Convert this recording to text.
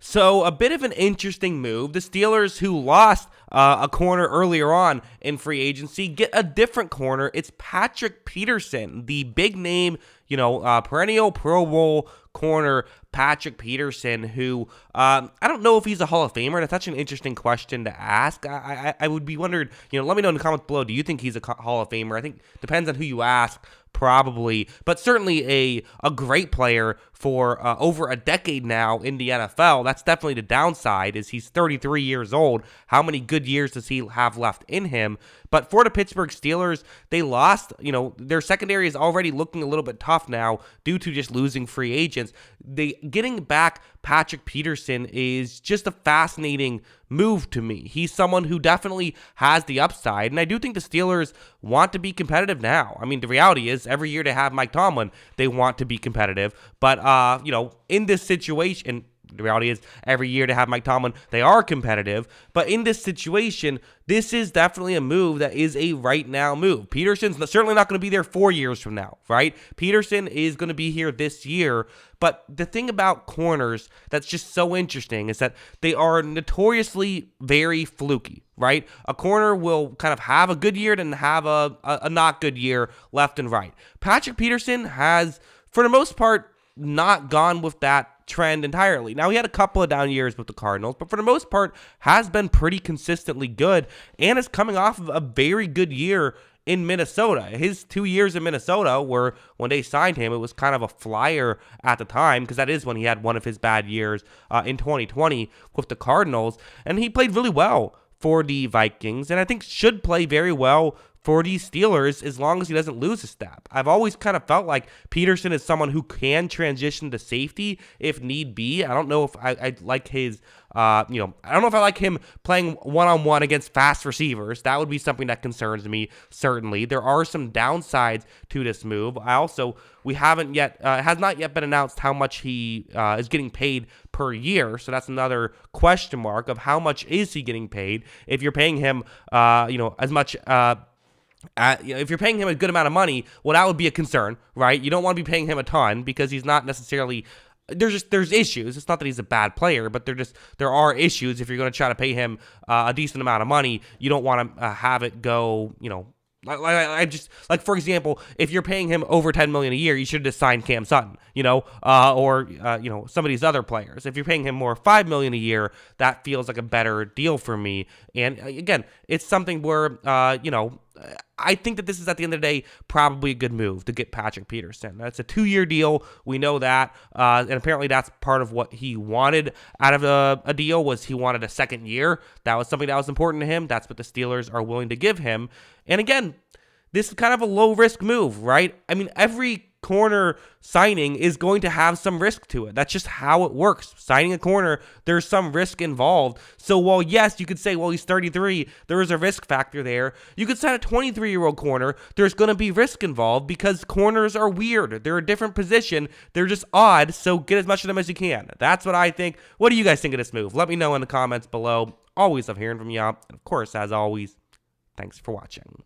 So a bit of an interesting move. The Steelers, who lost a corner earlier on in free agency, get a different corner. It's Patrick Peterson, the big name, perennial Pro Bowl corner Patrick Peterson, who I don't know if he's a Hall of Famer. That's such an interesting question to ask. I would be wondered, let me know in the comments below, do you think he's a Hall of Famer? I think depends on who you ask. Probably, but certainly a great player for over a decade now in the NFL. That's definitely the downside, is he's 33 years old. How many good years does he have left in him? But for the Pittsburgh Steelers, they lost, their secondary is already looking a little bit tough now due to just losing free agents. Getting back Patrick Peterson is just a fascinating move to me. He's someone who definitely has the upside, and I do think the Steelers want to be competitive now. I mean, the reality is every year they have Mike Tomlin, they want to be competitive, but in this situation, the reality is every year to have Mike Tomlin, they are competitive. But in this situation, this is definitely a move that is a right now move. Peterson's certainly not going to be there 4 years from now, right? Peterson is going to be here this year. But the thing about corners that's just so interesting is that they are notoriously very fluky, right? A corner will kind of have a good year and have a not good year left and right. Patrick Peterson has, for the most part, not gone with that trend entirely. Now, he had a couple of down years with the Cardinals, but for the most part has been pretty consistently good and is coming off of a very good year in Minnesota. His 2 years in Minnesota were, when they signed him, it was kind of a flyer at the time, because that is when he had one of his bad years in 2020 with the Cardinals, and he played really well for the Vikings, and I think should play very well for the Steelers as long as he doesn't lose a step. I've always kind of felt like Peterson is someone who can transition to safety if need be. I don't know if I like his, I don't know if I like him playing one-on-one against fast receivers. That would be something that concerns me, certainly. There are some downsides to this move. We haven't yet, it has not yet been announced how much he is getting paid per year. So that's another question mark of how much is he getting paid. If you're paying him, as much, if you're paying him a good amount of money, well, that would be a concern, right? You don't want to be paying him a ton because he's not necessarily. There's issues. It's not that he's a bad player, but there are issues. If you're going to try to pay him a decent amount of money, you don't want to have it go, like for example, if you're paying him over $10 million a year, you should have just signed Cam Sutton, or some of these other players. If you're paying him more $5 million a year, that feels like a better deal for me. And again, it's something where I think that this is, at the end of the day, probably a good move to get Patrick Peterson. That's a 2-year deal. We know that. And apparently that's part of what he wanted out of a deal, was he wanted a second year. That was something that was important to him. That's what the Steelers are willing to give him. And again, this is kind of a low-risk move, right? I mean, every corner signing is going to have some risk to it. That's just how it works. Signing a corner, there's some risk involved. So while, yes, you could say, well, he's 33, there is a risk factor there. You could sign a 23-year-old corner. There's going to be risk involved because corners are weird. They're a different position. They're just odd, so get as much of them as you can. That's what I think. What do you guys think of this move? Let me know in the comments below. Always love hearing from you. And of course, as always, thanks for watching.